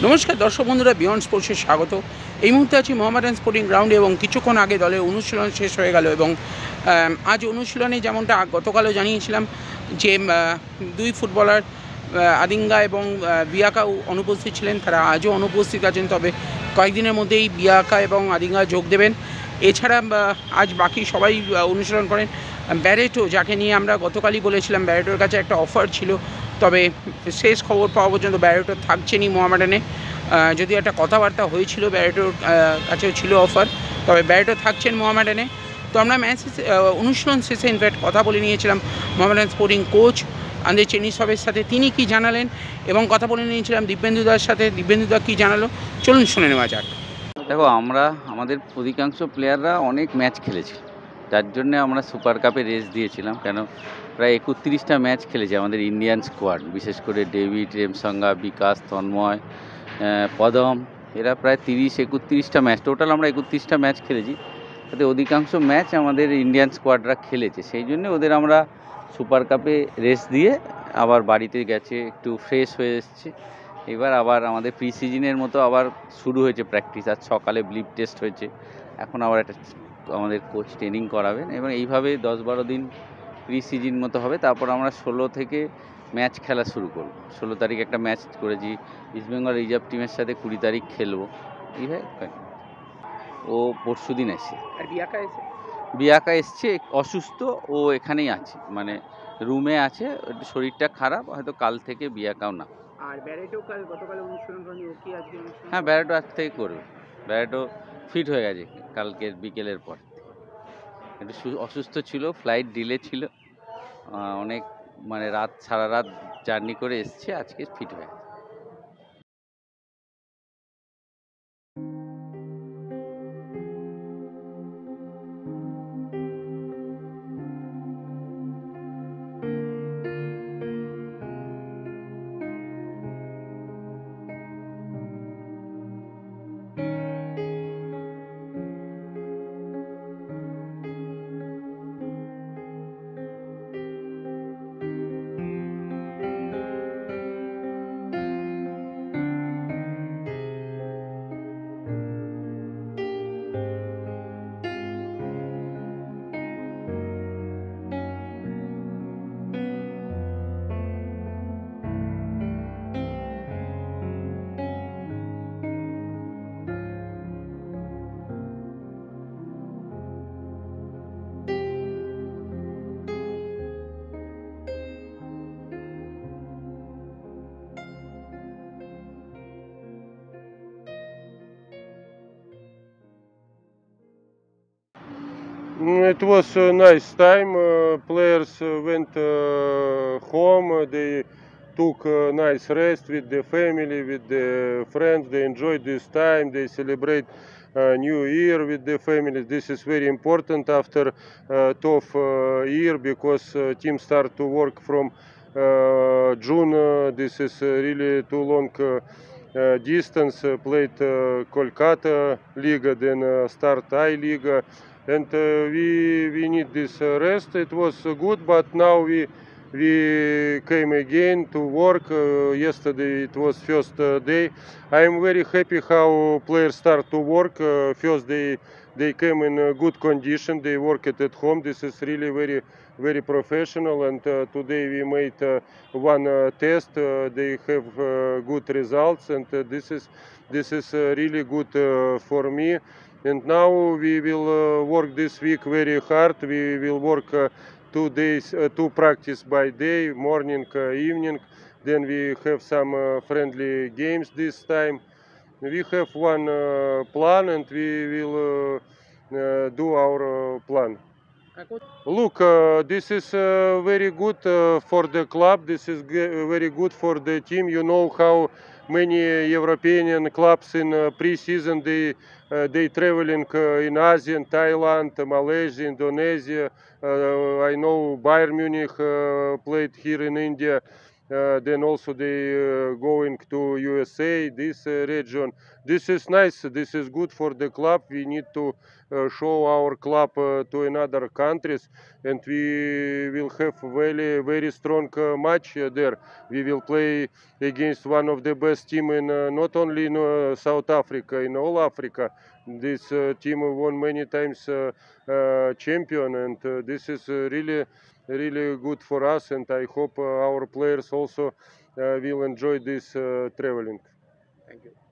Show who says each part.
Speaker 1: নমস্কার দর্শক বন্ধুরা, বিয়ন্ড স্পোর্টসে স্বাগত। এই মুহূর্তে আছি মোহামেডান স্পোর্টিং গ্রাউন্ডে এবং কিছুক্ষণ আগে দলের অনুশীলন শেষ হয়ে গেল এবং আজ অনুশীলনে যেমনটা গতকালও জানিয়েছিলাম যে দুই ফুটবলার আদিঙ্গা এবং বিয়াকাও অনুপস্থিত ছিলেন, তারা আজও অনুপস্থিত আছেন। তবে কয়েকদিনের মধ্যেই বিয়াকা এবং আদিঙ্গা যোগ দেবেন। এছাড়া আজ বাকি সবাই অনুশীলন করেন। ব্যারেটো, যাকে নিয়ে আমরা গতকালই বলেছিলাম ব্যারেটোর কাছে একটা অফার ছিল, তবে শেষ খবর পাওয়া পর্যন্ত ব্যারেটো থাকছেনই মোহামেডানে। যদিও একটা কথাবার্তা হয়েছিল, ব্যারেটোর কাছেও ছিল অফার, তবে ব্যারেটো থাকছেন মোহামেডানে। তো আমরা অনুশীলন শেষে ইনফ্যাক্ট কথা বলে নিয়েছিলাম মোহামেডান স্পোর্টিং কোচ আন্দ্রে চেনিসভের সাথে, তিনি কি জানালেন, এবং কথা বলে নিয়েছিলাম দিব্যেন্দুদার সাথে, দিব্যেন্দুদা কী জানালো চলুন শুনে নেওয়া যাক।
Speaker 2: দেখো, আমাদের অধিকাংশ প্লেয়াররা অনেক ম্যাচ খেলেছে, যার জন্যে আমরা সুপার কাপে রেস দিয়েছিলাম। কেন, প্রায় 31টা ম্যাচ খেলেছে আমাদের ইন্ডিয়ান স্কোয়াড, বিশেষ করে ডেভিড, রেমসাঙ্গা, বিকাশ, তন্ময়, পদম, এরা প্রায় 31টা ম্যাচ, টোটাল আমরা 31টা ম্যাচ খেলেছি। তাতে অধিকাংশ ম্যাচ আমাদের ইন্ডিয়ান স্কোয়াডরা খেলেছে, সেই জন্যে ওদের আমরা সুপার কাপে রেস দিয়ে আবার বাড়িতে গেছে, একটু ফ্রেশ হয়ে এসছে। এবার আবার আমাদের প্রি সিজনের মতো আবার শুরু হয়েছে প্র্যাকটিস। আজ সকালে ব্লিপ টেস্ট হয়েছে, এখন আবার একটা আমাদের কোচ ট্রেনিং করাবেন এবং এইভাবে 10-12 দিন প্রি সিজন মতো হবে। তারপর আমরা 16 থেকে ম্যাচ খেলা শুরু করব। 16 তারিখ একটা ম্যাচ করেছি ইস্টবেঙ্গল রিজার্ভ টিমের সাথে, 20 তারিখ খেলবো। এইভাবে ও পরশু দিন এসে,
Speaker 1: আর
Speaker 2: বিয়াকা এসছে অসুস্থ, ও এখানেই আছে, মানে রুমে আছে, একটু শরীরটা খারাপ, হয়তো কাল থেকে বিয়াকাও না।
Speaker 1: আর ব্যারেটো গতকাল অনুশীলন করেনি, ও কি আজকে?
Speaker 2: হ্যাঁ, ব্যারেটো আজ থেকে করবে। ব্যারেটো ফিট হয়ে গেছে কালকের বিকেলের পর। একটু অসুস্থ ছিল, ফ্লাইট ডিলে ছিল, অনেক মানে সারা রাত জার্নি করে এসছে, আজকে ফিট হয়ে গেছে।
Speaker 3: It was a nice time. Players went home. They took a nice rest with the family, with the friends. They enjoyed this time. They celebrate New Year with the family. This is very important after tough year, because teams start to work from June. This is really too long distance. Played Kolkata Liga, then start I-Liga. And we need this rest. It was good, but now we came again to work. Yesterday it was first day. I am very happy how players start to work. First they came in good condition. They worked at home. This is really very professional. And today we made one test. They have good results, and this is really good for me. And now we will work this week very hard. We will work 2 days, 2 practice by day, morning, evening. Then we have some friendly games this time. We have one plan, and we will do our plan. Look, this is very good for the club. This is very good for the team. You know how many European clubs in pre-season they traveling in Asia, Thailand, Malaysia, Indonesia. I know Bayern Munich played here in India. then also they going to USA, this region. This is nice. This is good for the club. We need to show our club to another countries, and we will have very strong match there. We will play against one of the best team in not only in South Africa, in all Africa. This team won many times champion, and this is really good for us, and I hope our players also will enjoy this traveling.
Speaker 1: Thank you.